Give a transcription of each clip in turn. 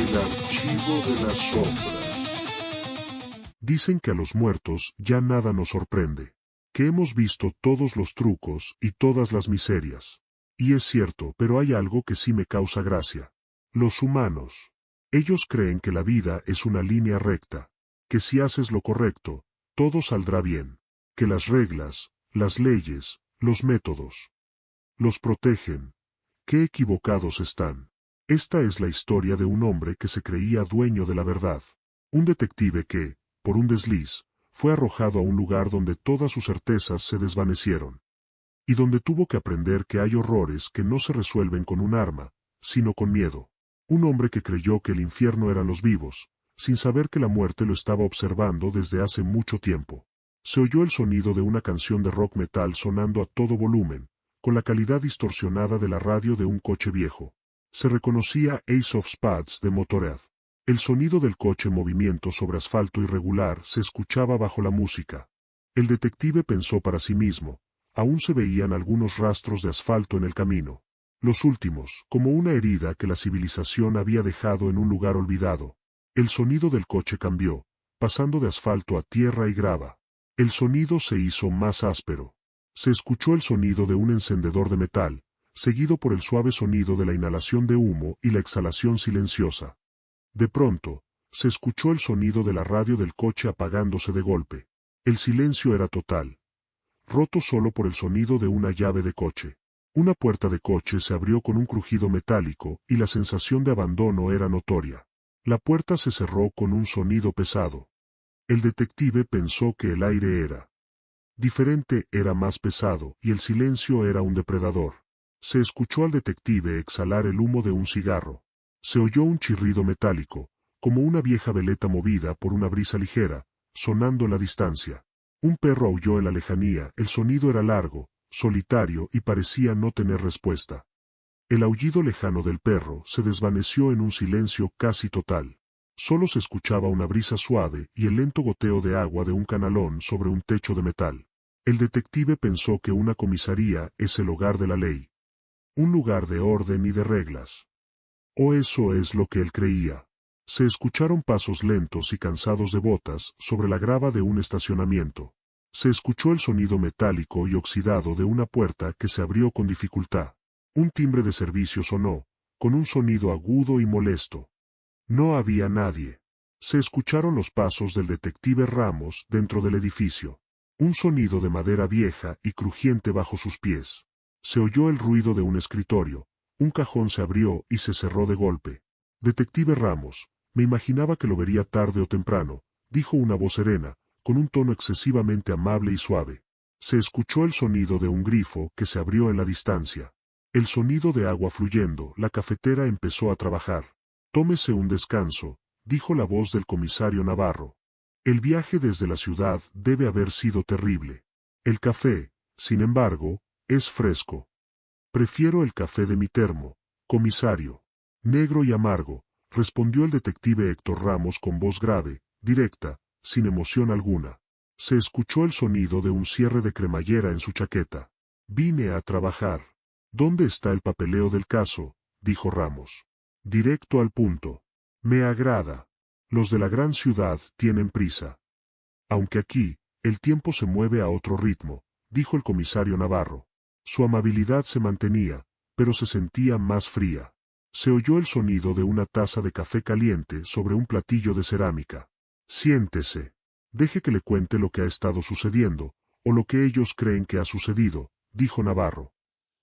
El archivo de las sombras. Dicen que a los muertos ya nada nos sorprende, que hemos visto todos los trucos y todas las miserias. Y es cierto, pero hay algo que sí me causa gracia. Los humanos. Ellos creen que la vida es una línea recta, que si haces lo correcto, todo saldrá bien, que las reglas, las leyes, los métodos los protegen. ¡Qué equivocados están! Esta es la historia de un hombre que se creía dueño de la verdad. Un detective que, por un desliz, fue arrojado a un lugar donde todas sus certezas se desvanecieron. Y donde tuvo que aprender que hay horrores que no se resuelven con un arma, sino con miedo. Un hombre que creyó que el infierno eran los vivos, sin saber que la muerte lo estaba observando desde hace mucho tiempo. Se oyó el sonido de una canción de rock metal sonando a todo volumen, con la calidad distorsionada de la radio de un coche viejo. Se reconocía Ace of Spades de Motorhead. El sonido del coche en movimiento sobre asfalto irregular se escuchaba bajo la música. El detective pensó para sí mismo, aún se veían algunos rastros de asfalto en el camino. Los últimos, como una herida que la civilización había dejado en un lugar olvidado. El sonido del coche cambió, pasando de asfalto a tierra y grava. El sonido se hizo más áspero. Se escuchó el sonido de un encendedor de metal, seguido por el suave sonido de la inhalación de humo y la exhalación silenciosa. De pronto, se escuchó el sonido de la radio del coche apagándose de golpe. El silencio era total, roto solo por el sonido de una llave de coche. Una puerta de coche se abrió con un crujido metálico y la sensación de abandono era notoria. La puerta se cerró con un sonido pesado. El detective pensó que el aire era diferente, era más pesado, y el silencio era un depredador. Se escuchó al detective exhalar el humo de un cigarro. Se oyó un chirrido metálico, como una vieja veleta movida por una brisa ligera, sonando en la distancia. Un perro aulló en la lejanía, el sonido era largo, solitario y parecía no tener respuesta. El aullido lejano del perro se desvaneció en un silencio casi total. Solo se escuchaba una brisa suave y el lento goteo de agua de un canalón sobre un techo de metal. El detective pensó que una comisaría es el hogar de la ley. Un lugar de orden y de reglas. O eso es lo que él creía. Se escucharon pasos lentos y cansados de botas sobre la grava de un estacionamiento. Se escuchó el sonido metálico y oxidado de una puerta que se abrió con dificultad. Un timbre de servicio sonó, con un sonido agudo y molesto. No había nadie. Se escucharon los pasos del detective Ramos dentro del edificio. Un sonido de madera vieja y crujiente bajo sus pies. Se oyó el ruido de un escritorio. Un cajón se abrió y se cerró de golpe. Detective Ramos, me imaginaba que lo vería tarde o temprano, dijo una voz serena, con un tono excesivamente amable y suave. Se escuchó el sonido de un grifo que se abrió en la distancia. El sonido de agua fluyendo, la cafetera empezó a trabajar. Tómese un descanso, dijo la voz del comisario Navarro. El viaje desde la ciudad debe haber sido terrible. El café, sin embargo, es fresco. Prefiero el café de mi termo, comisario. Negro y amargo, respondió el detective Héctor Ramos con voz grave, directa, sin emoción alguna. Se escuchó el sonido de un cierre de cremallera en su chaqueta. Vine a trabajar. ¿Dónde está el papeleo del caso?, dijo Ramos. Directo al punto. Me agrada. Los de la gran ciudad tienen prisa. Aunque aquí, el tiempo se mueve a otro ritmo, dijo el comisario Navarro. Su amabilidad se mantenía, pero se sentía más fría. Se oyó el sonido de una taza de café caliente sobre un platillo de cerámica. Siéntese. Deje que le cuente lo que ha estado sucediendo, o lo que ellos creen que ha sucedido, dijo Navarro.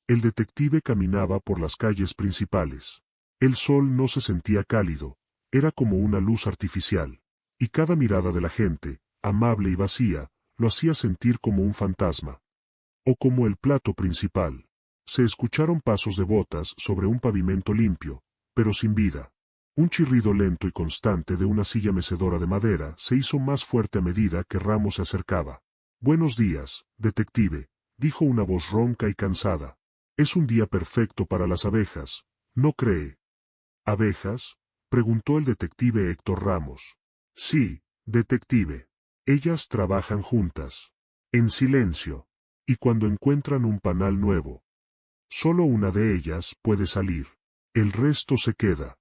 El detective caminaba por las calles principales. El sol no se sentía cálido, era como una luz artificial. Y cada mirada de la gente, amable y vacía, lo hacía sentir como un fantasma. O como el plato principal. Se escucharon pasos de botas sobre un pavimento limpio, pero sin vida. Un chirrido lento y constante de una silla mecedora de madera se hizo más fuerte a medida que Ramos se acercaba. Buenos días, detective, dijo una voz ronca y cansada. Es un día perfecto para las abejas, ¿no cree? ¿Abejas?, preguntó el detective Héctor Ramos. Sí, detective. Ellas trabajan juntas. En silencio. Y cuando encuentran un panal nuevo, solo una de ellas puede salir. El resto se queda.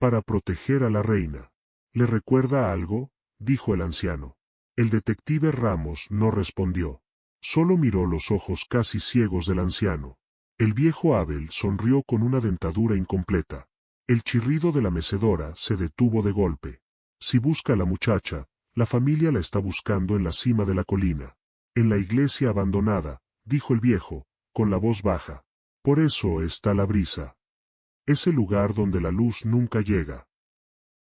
para proteger a la reina. ¿Le recuerda algo?, dijo el anciano. El detective Ramos no respondió. Solo miró los ojos casi ciegos del anciano. El viejo Abel sonrió con una dentadura incompleta. El chirrido de la mecedora se detuvo de golpe. Si busca a la muchacha, la familia la está buscando en la cima de la colina. En la iglesia abandonada, dijo el viejo, con la voz baja. Por eso está la brisa. Es el lugar donde la luz nunca llega.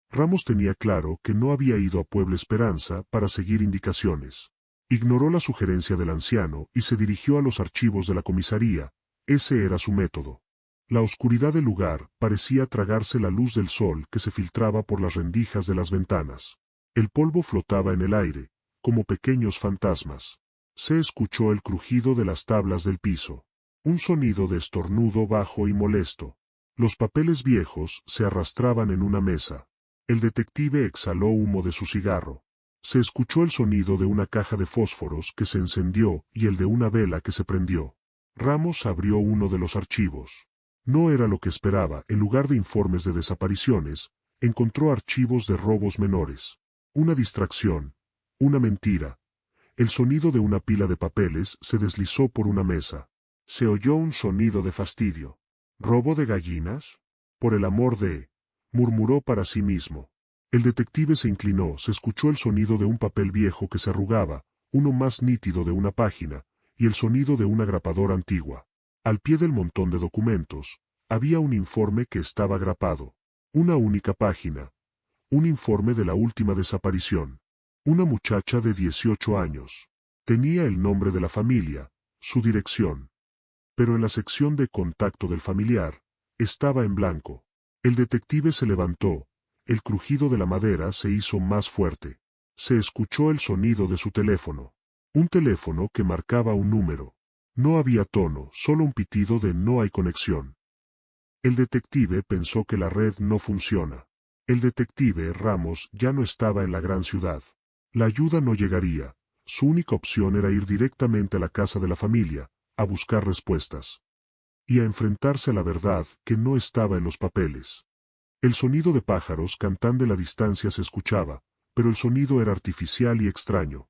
Ramos tenía claro que no había ido a Puebla Esperanza para seguir indicaciones. Ignoró la sugerencia del anciano y se dirigió a los archivos de la comisaría. Ese era su método. La oscuridad del lugar parecía tragarse la luz del sol que se filtraba por las rendijas de las ventanas. El polvo flotaba en el aire, como pequeños fantasmas. Se escuchó el crujido de las tablas del piso. Un sonido de estornudo bajo y molesto. Los papeles viejos se arrastraban en una mesa. El detective exhaló humo de su cigarro. Se escuchó el sonido de una caja de fósforos que se encendió y el de una vela que se prendió. Ramos abrió uno de los archivos. No era lo que esperaba. En lugar de informes de desapariciones, encontró archivos de robos menores. Una distracción. Una mentira. El sonido de una pila de papeles se deslizó por una mesa. Se oyó un sonido de fastidio. ¿Robo de gallinas? Por el amor de... murmuró para sí mismo. El detective se inclinó, se escuchó el sonido de un papel viejo que se arrugaba, uno más nítido de una página, y el sonido de una grapadora antigua. Al pie del montón de documentos, había un informe que estaba grapado. Una única página. Un informe de la última desaparición. Una muchacha de 18 años. Tenía el nombre de la familia, su dirección. Pero en la sección de contacto del familiar, estaba en blanco. El detective se levantó, el crujido de la madera se hizo más fuerte. Se escuchó el sonido de su teléfono. Un teléfono que marcaba un número. No había tono, solo un pitido de no hay conexión. El detective pensó que la red no funciona. El detective Ramos ya no estaba en la gran ciudad. La ayuda no llegaría. Su única opción era ir directamente a la casa de la familia, a buscar respuestas. Y a enfrentarse a la verdad que no estaba en los papeles. El sonido de pájaros cantando de la distancia se escuchaba, pero el sonido era artificial y extraño.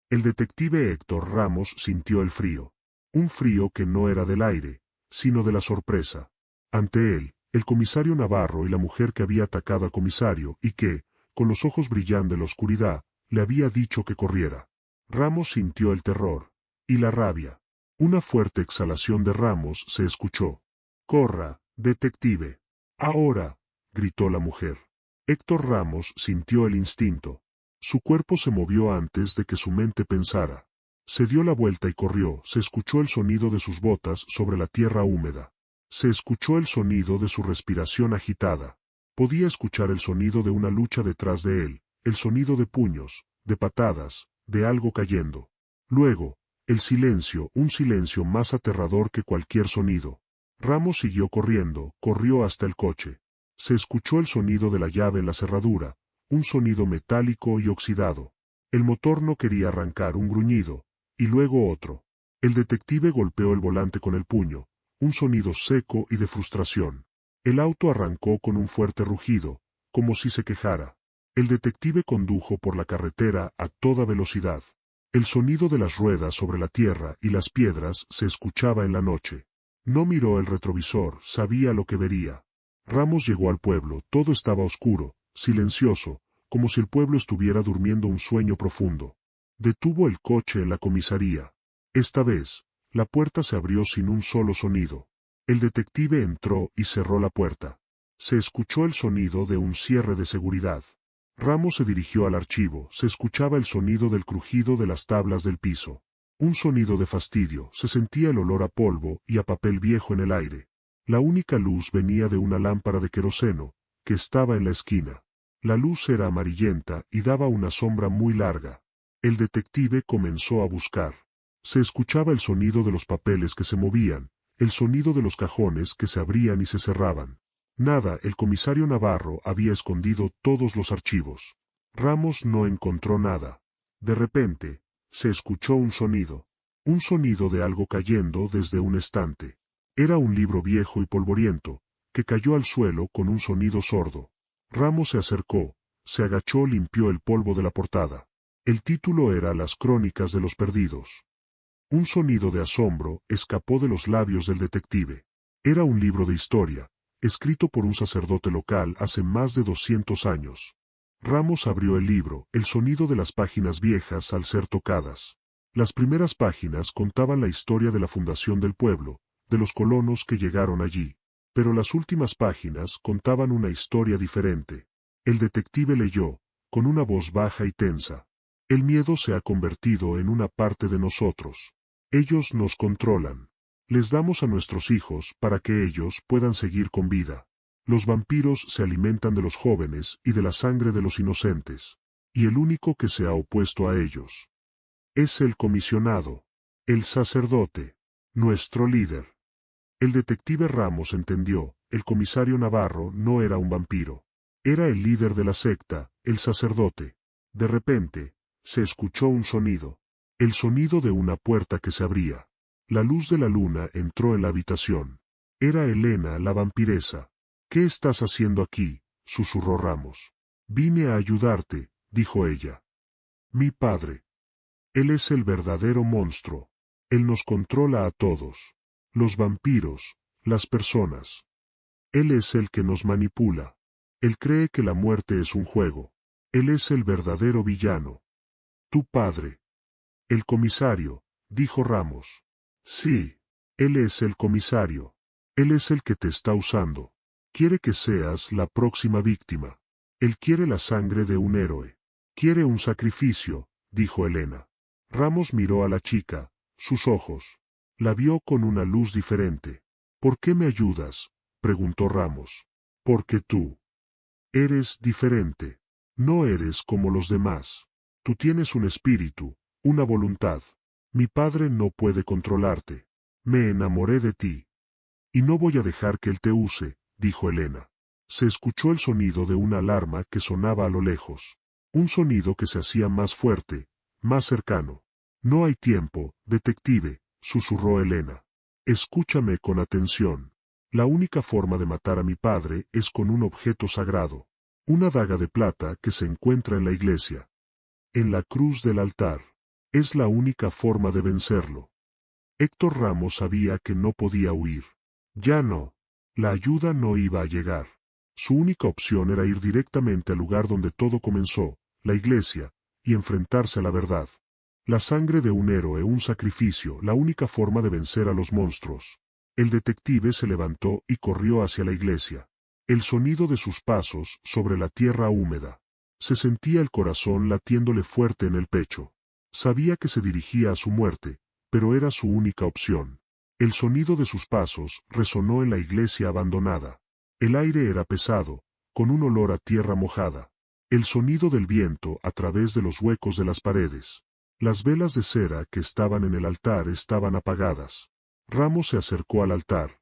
El detective Héctor Ramos sintió el frío. Un frío que no era del aire, sino de la sorpresa. Ante él, el comisario Navarro y la mujer que había atacado al comisario y que, con los ojos brillando en la oscuridad, le había dicho que corriera. Ramos sintió el terror. Y la rabia. Una fuerte exhalación de Ramos se escuchó. «Corra, detective. Ahora», gritó la mujer. Héctor Ramos sintió el instinto. Su cuerpo se movió antes de que su mente pensara. Se dio la vuelta y corrió. Se escuchó el sonido de sus botas sobre la tierra húmeda. Se escuchó el sonido de su respiración agitada. Podía escuchar el sonido de una lucha detrás de él, el sonido de puños, de patadas, de algo cayendo. Luego, el silencio, un silencio más aterrador que cualquier sonido. Ramos siguió corriendo, corrió hasta el coche. Se escuchó el sonido de la llave en la cerradura, un sonido metálico y oxidado. El motor no quería arrancar, un gruñido, y luego otro. El detective golpeó el volante con el puño, un sonido seco y de frustración. El auto arrancó con un fuerte rugido, como si se quejara. El detective condujo por la carretera a toda velocidad. El sonido de las ruedas sobre la tierra y las piedras se escuchaba en la noche. No miró el retrovisor, sabía lo que vería. Ramos llegó al pueblo, todo estaba oscuro, silencioso, como si el pueblo estuviera durmiendo un sueño profundo. Detuvo el coche en la comisaría. Esta vez, la puerta se abrió sin un solo sonido. El detective entró y cerró la puerta. Se escuchó el sonido de un cierre de seguridad. Ramos se dirigió al archivo, se escuchaba el sonido del crujido de las tablas del piso. Un sonido de fastidio, se sentía el olor a polvo y a papel viejo en el aire. La única luz venía de una lámpara de queroseno, que estaba en la esquina. La luz era amarillenta y daba una sombra muy larga. El detective comenzó a buscar. Se escuchaba el sonido de los papeles que se movían, el sonido de los cajones que se abrían y se cerraban. Nada, el comisario Navarro había escondido todos los archivos. Ramos no encontró nada. De repente, se escuchó un sonido de algo cayendo desde un estante. Era un libro viejo y polvoriento, que cayó al suelo con un sonido sordo. Ramos se acercó, se agachó, limpió el polvo de la portada. El título era Las Crónicas de los Perdidos. Un sonido de asombro escapó de los labios del detective. Era un libro de historia, escrito por un sacerdote local hace más de 200 años. Ramos abrió el libro, el sonido de las páginas viejas al ser tocadas. Las primeras páginas contaban la historia de la fundación del pueblo, de los colonos que llegaron allí. Pero las últimas páginas contaban una historia diferente. El detective leyó, con una voz baja y tensa. El miedo se ha convertido en una parte de nosotros. Ellos nos controlan. Les damos a nuestros hijos para que ellos puedan seguir con vida. Los vampiros se alimentan de los jóvenes y de la sangre de los inocentes. Y el único que se ha opuesto a ellos es el comisionado, el sacerdote, nuestro líder. El detective Ramos entendió, el comisario Navarro no era un vampiro. Era el líder de la secta, el sacerdote. De repente, se escuchó un sonido. El sonido de una puerta que se abría. La luz de la luna entró en la habitación. Era Elena, la vampiresa. ¿Qué estás haciendo aquí?, susurró Ramos. Vine a ayudarte, dijo ella. Mi padre. Él es el verdadero monstruo. Él nos controla a todos. Los vampiros, las personas. Él es el que nos manipula. Él cree que la muerte es un juego. Él es el verdadero villano. Tu padre. El comisario, dijo Ramos. Sí, él es el comisario. Él es el que te está usando. Quiere que seas la próxima víctima. Él quiere la sangre de un héroe. Quiere un sacrificio, dijo Elena. Ramos miró a la chica, sus ojos. La vio con una luz diferente. ¿Por qué me ayudas?, preguntó Ramos. Porque tú eres diferente. No eres como los demás. Tú tienes un espíritu, una voluntad. Mi padre no puede controlarte. Me enamoré de ti. Y no voy a dejar que él te use, dijo Elena. Se escuchó el sonido de una alarma que sonaba a lo lejos. Un sonido que se hacía más fuerte, más cercano. No hay tiempo, detective, susurró Elena. Escúchame con atención. La única forma de matar a mi padre es con un objeto sagrado. Una daga de plata que se encuentra en la iglesia. En la cruz del altar. Es la única forma de vencerlo. Héctor Ramos sabía que no podía huir. Ya no. La ayuda no iba a llegar. Su única opción era ir directamente al lugar donde todo comenzó, la iglesia, y enfrentarse a la verdad. La sangre de un héroe, un sacrificio, la única forma de vencer a los monstruos. El detective se levantó y corrió hacia la iglesia. El sonido de sus pasos sobre la tierra húmeda. Se sentía el corazón latiéndole fuerte en el pecho. Sabía que se dirigía a su muerte, pero era su única opción. El sonido de sus pasos resonó en la iglesia abandonada. El aire era pesado, con un olor a tierra mojada. El sonido del viento a través de los huecos de las paredes. Las velas de cera que estaban en el altar estaban apagadas. Ramos se acercó al altar.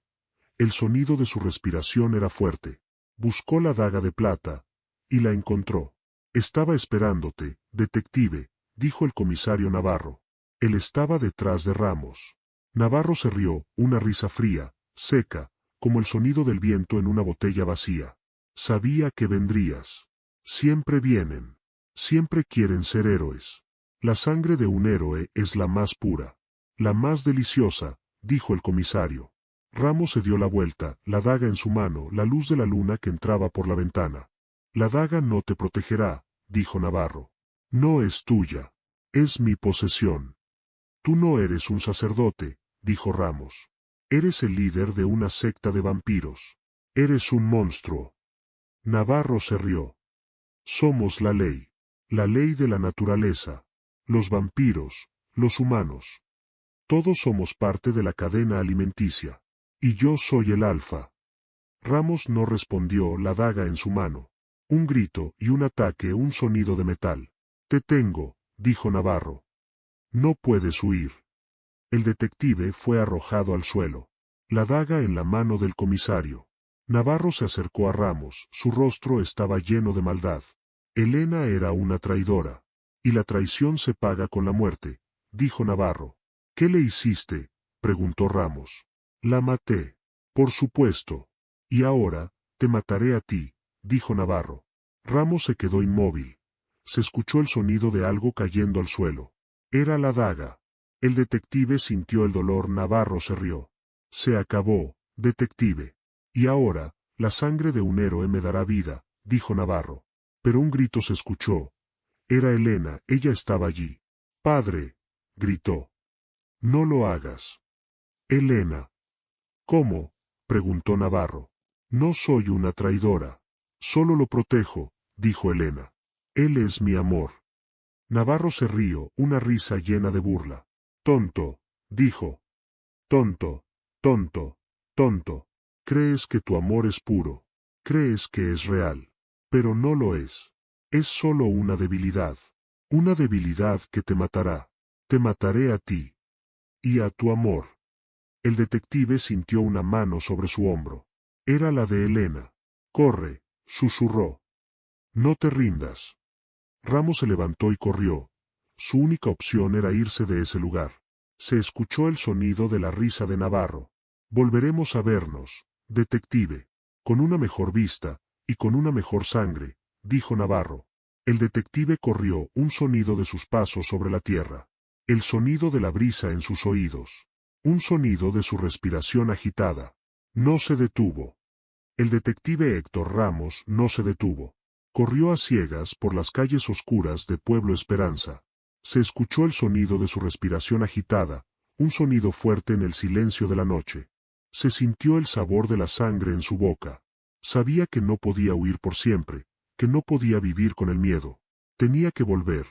El sonido de su respiración era fuerte. Buscó la daga de plata, y la encontró. Estaba esperándote, detective, dijo el comisario Navarro. Él estaba detrás de Ramos. Navarro se rió, una risa fría, seca, como el sonido del viento en una botella vacía. Sabía que vendrías. Siempre vienen. Siempre quieren ser héroes. La sangre de un héroe es la más pura. La más deliciosa, dijo el comisario. Ramos se dio la vuelta, la daga en su mano, la luz de la luna que entraba por la ventana. La daga no te protegerá, dijo Navarro. No es tuya. Es mi posesión. Tú no eres un sacerdote, dijo Ramos. Eres el líder de una secta de vampiros. Eres un monstruo. Navarro se rió. Somos la ley de la naturaleza. Los vampiros, los humanos. Todos somos parte de la cadena alimenticia. Y yo soy el alfa. Ramos no respondió, la daga en su mano. Un grito y un ataque, un sonido de metal. Te tengo, dijo Navarro. No puedes huir. El detective fue arrojado al suelo. La daga en la mano del comisario. Navarro se acercó a Ramos, su rostro estaba lleno de maldad. Elena era una traidora. Y la traición se paga con la muerte, dijo Navarro. ¿Qué le hiciste?, preguntó Ramos. La maté. Por supuesto. Y ahora, te mataré a ti, dijo Navarro. Ramos se quedó inmóvil. Se escuchó el sonido de algo cayendo al suelo. Era la daga. El detective sintió el dolor. Navarro se rió. Se acabó, detective. Y ahora, la sangre de un héroe me dará vida, dijo Navarro. Pero un grito se escuchó. Era Elena, ella estaba allí. Padre, gritó. No lo hagas. Elena. ¿Cómo? Preguntó Navarro. No soy una traidora. Solo lo protejo, dijo Elena. Él es mi amor. Navarro se rió, una risa llena de burla. Tonto, dijo. Tonto, tonto, tonto. Crees que tu amor es puro. Crees que es real. Pero no lo es. Es solo una debilidad. Una debilidad que te matará. Te mataré a ti. Y a tu amor. El detective sintió una mano sobre su hombro. Era la de Elena. Corre, susurró. No te rindas. Ramos se levantó y corrió. Su única opción era irse de ese lugar. Se escuchó el sonido de la risa de Navarro. Volveremos a vernos, detective. Con una mejor vista, y con una mejor sangre, dijo Navarro. El detective corrió, un sonido de sus pasos sobre la tierra. El sonido de la brisa en sus oídos. Un sonido de su respiración agitada. No se detuvo. El detective Héctor Ramos no se detuvo. Corrió a ciegas por las calles oscuras de Pueblo Esperanza. Se escuchó el sonido de su respiración agitada, un sonido fuerte en el silencio de la noche. Se sintió el sabor de la sangre en su boca. Sabía que no podía huir por siempre, que no podía vivir con el miedo. Tenía que volver.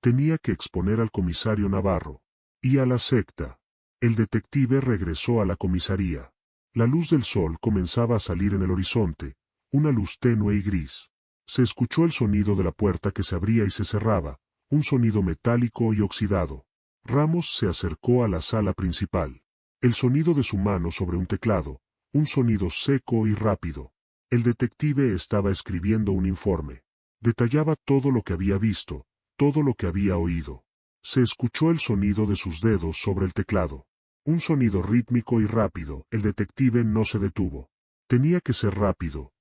Tenía que exponer al comisario Navarro. Y a la secta. El detective regresó a la comisaría. La luz del sol comenzaba a salir en el horizonte, una luz tenue y gris. Se escuchó el sonido de la puerta que se abría y se cerraba, un sonido metálico y oxidado. Ramos se acercó a la sala principal. El sonido de su mano sobre un teclado, un sonido seco y rápido. El detective estaba escribiendo un informe. Detallaba todo lo que había visto, todo lo que había oído. Se escuchó el sonido de sus dedos sobre el teclado. Un sonido rítmico y rápido. El detective no se detuvo. Tenía que ser rápido.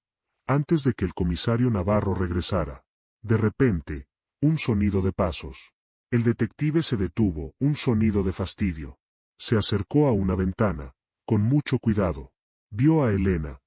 Antes de que el comisario Navarro regresara. De repente, un sonido de pasos. El detective se detuvo, un sonido de fastidio. Se acercó a una ventana, con mucho cuidado. Vio a Elena.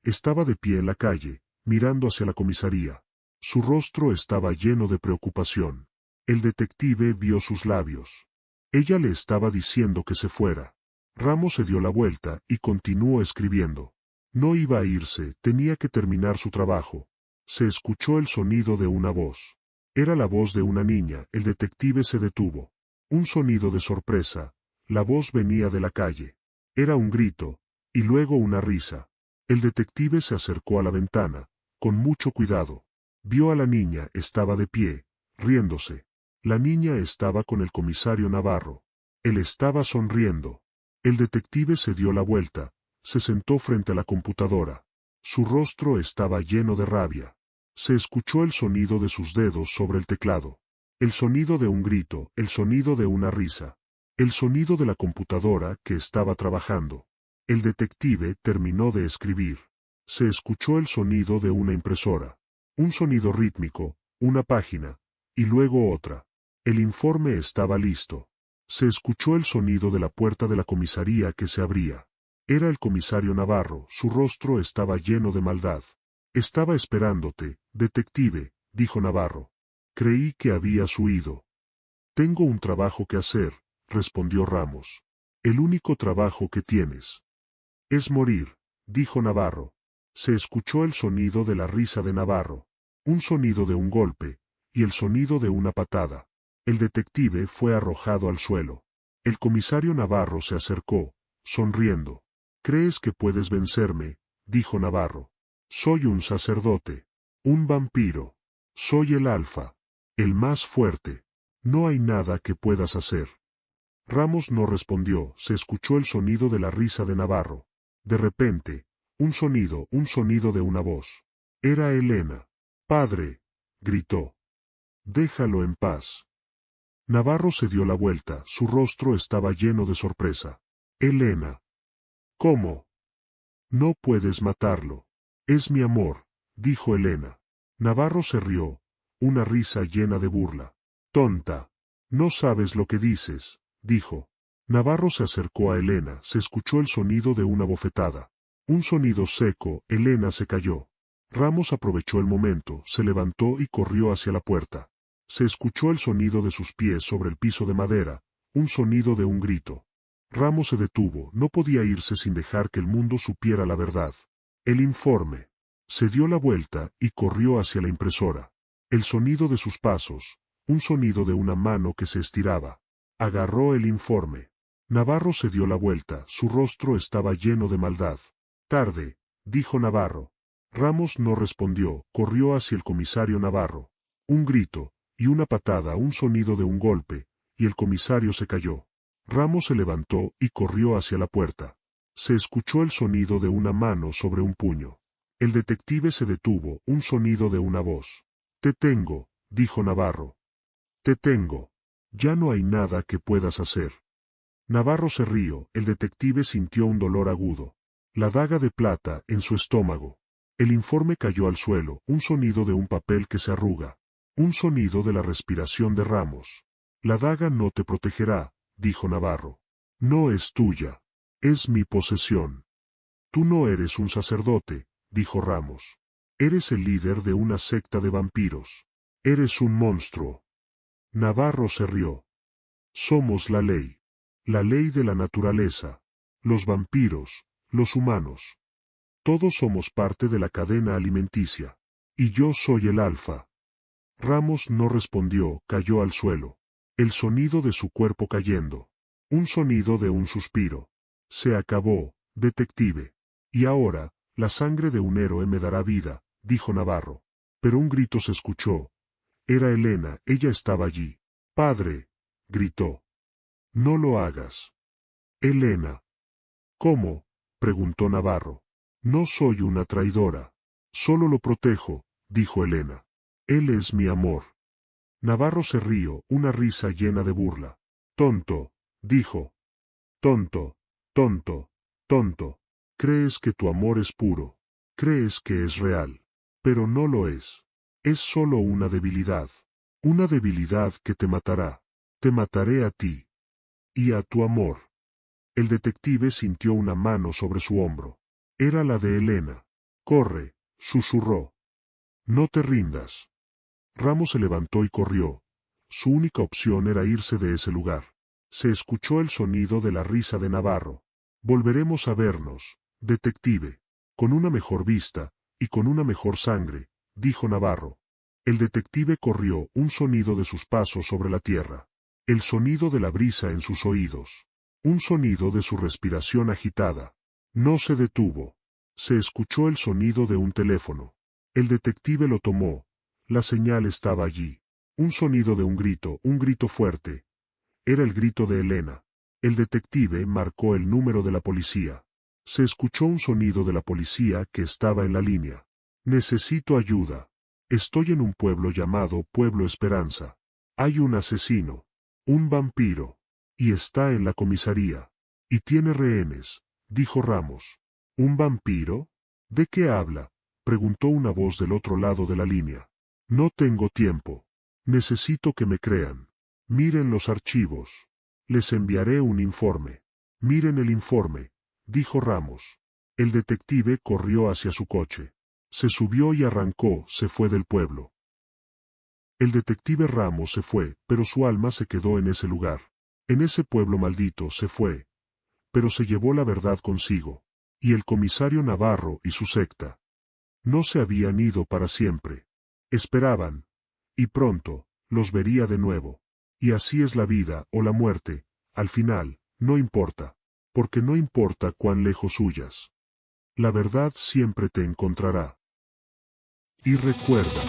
Estaba de pie en la calle, mirando hacia la comisaría. Su rostro estaba lleno de preocupación. El detective vio sus labios. Ella le estaba diciendo que se fuera. Ramos se dio la vuelta y continuó escribiendo. No iba a irse, tenía que terminar su trabajo. Se escuchó el sonido de una voz. Era la voz de una niña. El detective se detuvo. Un sonido de sorpresa. La voz venía de la calle. Era un grito, y luego una risa. El detective se acercó a la ventana, con mucho cuidado. Vio a la niña, estaba de pie, riéndose. La niña estaba con el comisario Navarro. Él estaba sonriendo. El detective se dio la vuelta, se sentó frente a la computadora. Su rostro estaba lleno de rabia. Se escuchó el sonido de sus dedos sobre el teclado. El sonido de un grito, el sonido de una risa. El sonido de la computadora que estaba trabajando. El detective terminó de escribir. Se escuchó el sonido de una impresora. Un sonido rítmico, una página, y luego otra. El informe estaba listo. Se escuchó el sonido de la puerta de la comisaría que se abría. Era el comisario Navarro, su rostro estaba lleno de maldad. Estaba esperándote, detective, dijo Navarro. Creí que habías huido. Tengo un trabajo que hacer, respondió Ramos. El único trabajo que tienes. Es morir, dijo Navarro. Se escuchó el sonido de la risa de Navarro. Un sonido de un golpe, y el sonido de una patada. El detective fue arrojado al suelo. El comisario Navarro se acercó, sonriendo. ¿Crees que puedes vencerme? Dijo Navarro. Soy un sacerdote. Un vampiro. Soy el alfa. El más fuerte. No hay nada que puedas hacer. Ramos no respondió, se escuchó el sonido de la risa de Navarro. De repente, un sonido de una voz. Era Elena. Padre, gritó. Déjalo en paz. Navarro se dio la vuelta, su rostro estaba lleno de sorpresa. Elena. ¿Cómo? No puedes matarlo. Es mi amor, dijo Elena. Navarro se rió, una risa llena de burla. Tonta. No sabes lo que dices, dijo. Navarro se acercó a Elena, se escuchó el sonido de una bofetada. Un sonido seco, Elena se cayó. Ramos aprovechó el momento, se levantó y corrió hacia la puerta. Se escuchó el sonido de sus pies sobre el piso de madera, un sonido de un grito. Ramos se detuvo, no podía irse sin dejar que el mundo supiera la verdad. El informe. Se dio la vuelta y corrió hacia la impresora. El sonido de sus pasos, un sonido de una mano que se estiraba. Agarró el informe. Navarro se dio la vuelta, su rostro estaba lleno de maldad. Tarde, dijo Navarro. Ramos no respondió, corrió hacia el comisario Navarro. Un grito, y una patada, un sonido de un golpe, y el comisario se cayó. Ramos se levantó y corrió hacia la puerta. Se escuchó el sonido de una mano sobre un puño. El detective se detuvo, un sonido de una voz. Te tengo, dijo Navarro. Te tengo. Ya no hay nada que puedas hacer. Navarro se rió, el detective sintió un dolor agudo. La daga de plata en su estómago. El informe cayó al suelo, un sonido de un papel que se arruga. Un sonido de la respiración de Ramos. La daga no te protegerá, dijo Navarro. No es tuya. Es mi posesión. Tú no eres un sacerdote, dijo Ramos. Eres el líder de una secta de vampiros. Eres un monstruo. Navarro se rió. Somos la ley. La ley de la naturaleza. Los vampiros, los humanos. Todos somos parte de la cadena alimenticia. Y yo soy el alfa. Ramos no respondió, cayó al suelo. El sonido de su cuerpo cayendo. Un sonido de un suspiro. Se acabó, detective. Y ahora, la sangre de un héroe me dará vida, dijo Navarro. Pero un grito se escuchó. Era Elena, ella estaba allí. Padre, gritó. No lo hagas. Elena. ¿Cómo? Preguntó Navarro. No soy una traidora. Solo lo protejo, dijo Elena. Él es mi amor. Navarro se rió, una risa llena de burla. Tonto, dijo. Tonto, tonto, tonto. Crees que tu amor es puro. Crees que es real. Pero no lo es. Es solo una debilidad. Una debilidad que te matará. Te mataré a ti. Y a tu amor. El detective sintió una mano sobre su hombro. Era la de Elena. Corre, susurró. No te rindas. Ramos se levantó y corrió. Su única opción era irse de ese lugar. Se escuchó el sonido de la risa de Navarro. Volveremos a vernos, detective. Con una mejor vista, y con una mejor sangre, dijo Navarro. El detective corrió, un sonido de sus pasos sobre la tierra. El sonido de la brisa en sus oídos. Un sonido de su respiración agitada. No se detuvo. Se escuchó el sonido de un teléfono. El detective lo tomó. La señal estaba allí. Un sonido de un grito fuerte. Era el grito de Elena. El detective marcó el número de la policía. Se escuchó un sonido de la policía que estaba en la línea. Necesito ayuda. Estoy en un pueblo llamado Pueblo Esperanza. Hay un asesino. Un vampiro. Y está en la comisaría. Y tiene rehenes, dijo Ramos. ¿Un vampiro? ¿De qué habla? Preguntó una voz del otro lado de la línea. No tengo tiempo. Necesito que me crean. Miren los archivos. Les enviaré un informe. Miren el informe, dijo Ramos. El detective corrió hacia su coche. Se subió y arrancó, se fue del pueblo. El detective Ramos se fue, pero su alma se quedó en ese lugar. En ese pueblo maldito se fue. Pero se llevó la verdad consigo. Y el comisario Navarro y su secta. No se habían ido para siempre. Esperaban. Y pronto, los vería de nuevo. Y así es la vida o la muerte, al final, no importa. Porque no importa cuán lejos huyas. La verdad siempre te encontrará. Y recuerda.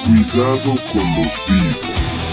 Cuidado con los vivos.